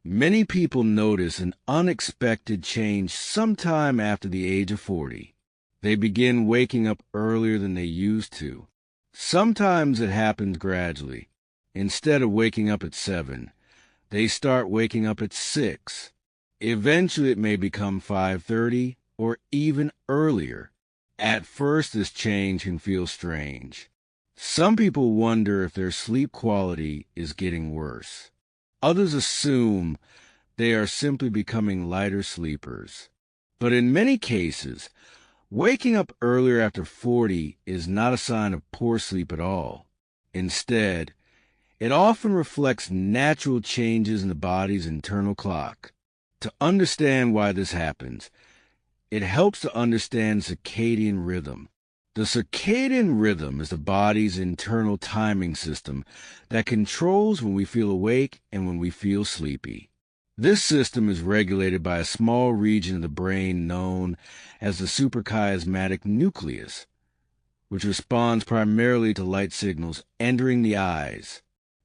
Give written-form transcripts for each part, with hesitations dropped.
Many people notice an unexpected change sometime after the age of 40. They begin waking up earlier than they used to. Sometimes it happens gradually. Instead of waking up at 7, they start waking up at 6. Eventually it may become 5:30 or even earlier. At first this change can feel strange. Some people wonder if their sleep quality is getting worse. Others assume they are simply becoming lighter sleepers. But in many cases, waking up earlier after 40 is not a sign of poor sleep at all. Instead, it often reflects natural changes in the body's internal clock. To understand why this happens, it helps to understand circadian rhythm. The circadian rhythm is the body's internal timing system that controls when we feel awake and when we feel sleepy. This system is regulated by a small region of the brain known as the suprachiasmatic nucleus, which responds primarily to light signals entering the eyes.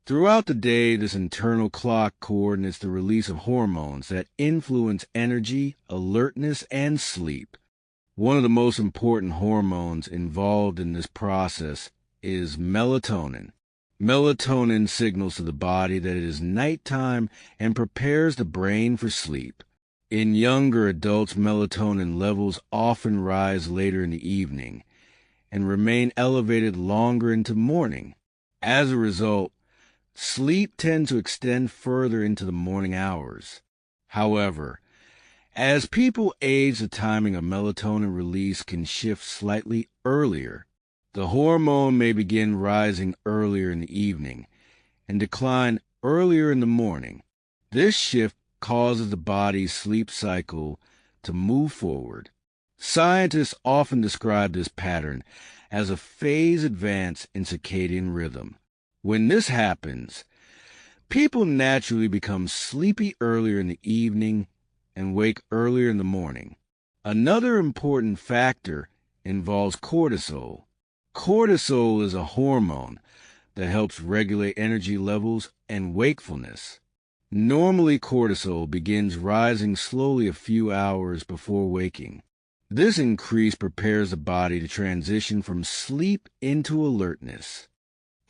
Throughout the day, this internal clock coordinates the release of hormones that influence energy, alertness, and sleep. One of the most important hormones involved in this process is melatonin. Melatonin signals to the body that it is nighttime and prepares the brain for sleep. In younger adults, melatonin levels often rise later in the evening and remain elevated longer into morning. As a result, sleep tends to extend further into the morning hours. However, as people age, the timing of melatonin release can shift slightly earlier. The hormone may begin rising earlier in the evening and decline earlier in the morning. This shift causes the body's sleep cycle to move forward. Scientists often describe this pattern as a phase advance in circadian rhythm. When this happens, people naturally become sleepy earlier in the evening and wake earlier in the morning. Another important factor involves cortisol. Cortisol is a hormone that helps regulate energy levels and wakefulness. Normally, cortisol begins rising slowly a few hours before waking. This increase prepares the body to transition from sleep into alertness.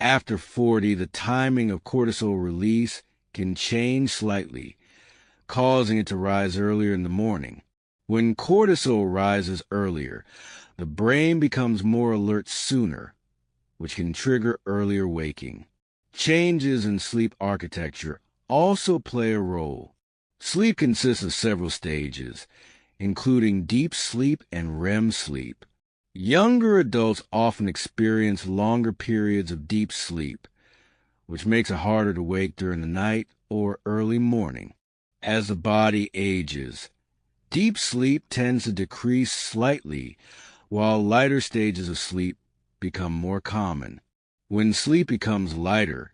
After 40, the timing of cortisol release can change slightly, causing it to rise earlier in the morning. When cortisol rises earlier, the brain becomes more alert sooner, which can trigger earlier waking. Changes in sleep architecture also play a role. Sleep consists of several stages, including deep sleep and REM sleep. Younger adults often experience longer periods of deep sleep, which makes it harder to wake during the night or early morning. As the body ages, deep sleep tends to decrease slightly, while lighter stages of sleep become more common. When sleep becomes lighter,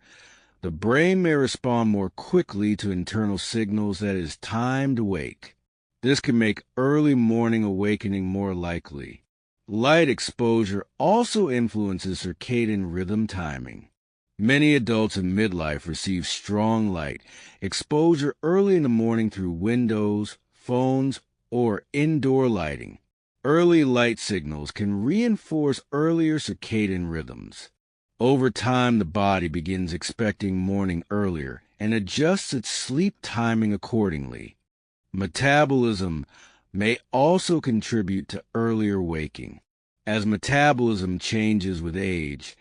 the brain may respond more quickly to internal signals that it is time to wake. This can make early morning awakening more likely. Light exposure also influences circadian rhythm timing. Many adults in midlife receive strong light exposure early in the morning through windows, phones, or indoor lighting. Early light signals can reinforce earlier circadian rhythms. Over time, the body begins expecting morning earlier and adjusts its sleep timing accordingly. Metabolism may also contribute to earlier waking. As metabolism changes with age,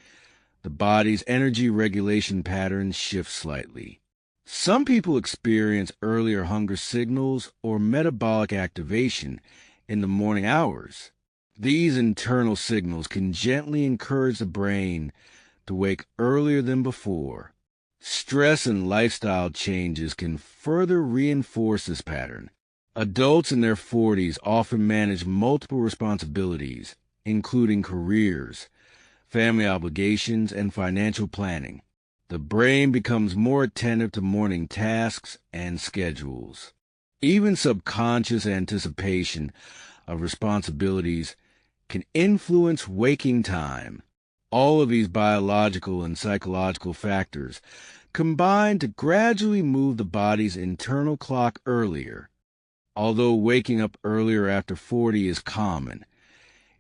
the body's energy regulation patterns shift slightly. Some people experience earlier hunger signals or metabolic activation in the morning hours. These internal signals can gently encourage the brain to wake earlier than before. Stress and lifestyle changes can further reinforce this pattern. Adults in their 40s often manage multiple responsibilities, including careers, family obligations, and financial planning. The brain becomes more attentive to morning tasks and schedules. Even subconscious anticipation of responsibilities can influence waking time. All of these biological and psychological factors combine to gradually move the body's internal clock earlier. Although waking up earlier after 40 is common,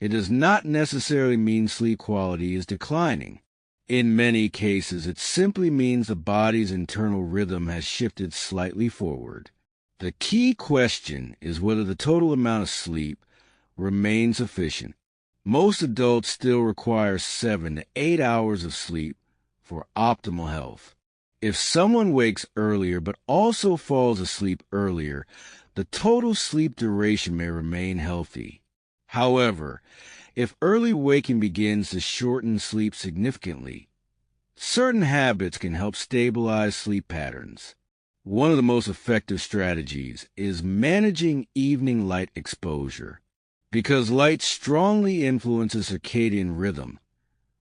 it does not necessarily mean sleep quality is declining. In many cases, it simply means the body's internal rhythm has shifted slightly forward. The key question is whether the total amount of sleep remains sufficient. Most adults still require 7 to 8 hours of sleep for optimal health. If someone wakes earlier but also falls asleep earlier, the total sleep duration may remain healthy. However, if early waking begins to shorten sleep significantly, certain habits can help stabilize sleep patterns. One of the most effective strategies is managing evening light exposure. Because light strongly influences circadian rhythm,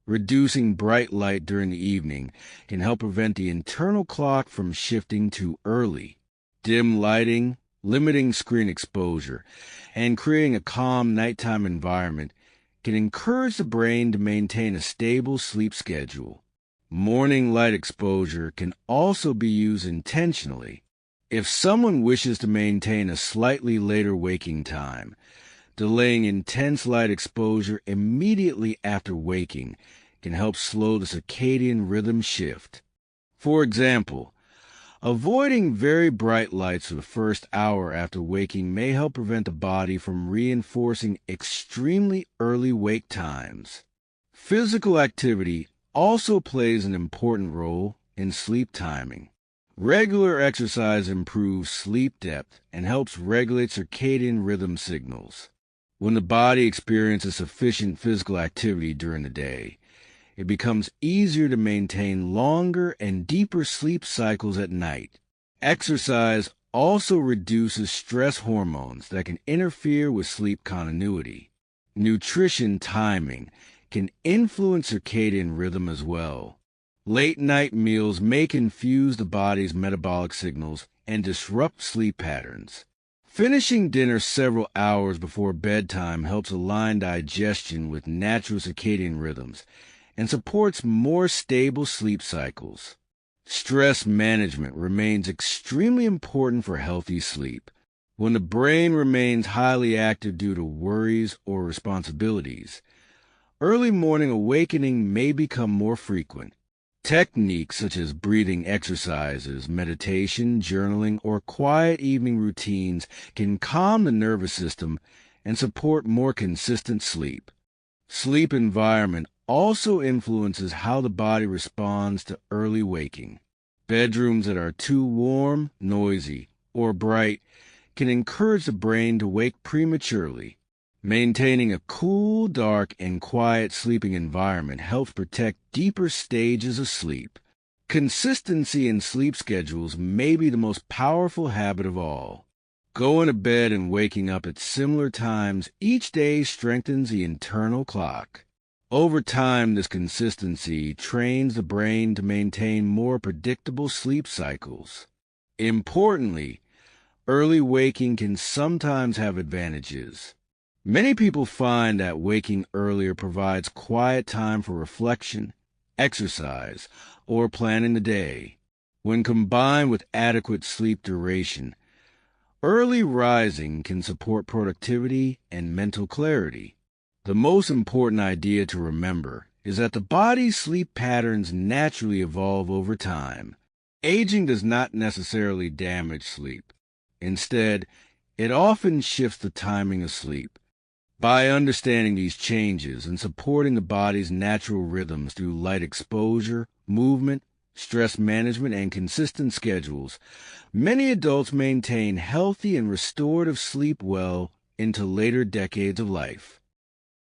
reducing bright light during the evening can help prevent the internal clock from shifting too early. Dim lighting, limiting screen exposure, and creating a calm nighttime environment can encourage the brain to maintain a stable sleep schedule. Morning light exposure can also be used intentionally. If someone wishes to maintain a slightly later waking time, delaying intense light exposure immediately after waking can help slow the circadian rhythm shift. For example, avoiding very bright lights for the first hour after waking may help prevent the body from reinforcing extremely early wake times. Physical activity also plays an important role in sleep timing. Regular exercise improves sleep depth and helps regulate circadian rhythm signals. When the body experiences sufficient physical activity during the day, it becomes easier to maintain longer and deeper sleep cycles at night. Exercise also reduces stress hormones that can interfere with sleep continuity. Nutrition timing can influence circadian rhythm as well. Late-night meals may confuse the body's metabolic signals and disrupt sleep patterns. Finishing dinner several hours before bedtime helps align digestion with natural circadian rhythms and supports more stable sleep cycles. Stress management remains extremely important for healthy sleep. When the brain remains highly active due to worries or responsibilities, early morning awakening may become more frequent. Techniques such as breathing exercises, meditation, journaling, or quiet evening routines can calm the nervous system and support more consistent sleep. Sleep environment also influences how the body responds to early waking. Bedrooms that are too warm, noisy, or bright can encourage the brain to wake prematurely. Maintaining a cool, dark, and quiet sleeping environment helps protect deeper stages of sleep. Consistency in sleep schedules may be the most powerful habit of all. Going to bed and waking up at similar times each day strengthens the internal clock. Over time, this consistency trains the brain to maintain more predictable sleep cycles. Importantly, early waking can sometimes have advantages. Many people find that waking earlier provides quiet time for reflection, exercise, or planning the day. When combined with adequate sleep duration, early rising can support productivity and mental clarity. The most important idea to remember is that the body's sleep patterns naturally evolve over time. Aging does not necessarily damage sleep. Instead, it often shifts the timing of sleep. By understanding these changes and supporting the body's natural rhythms through light exposure, movement, stress management, and consistent schedules, many adults maintain healthy and restorative sleep well into later decades of life.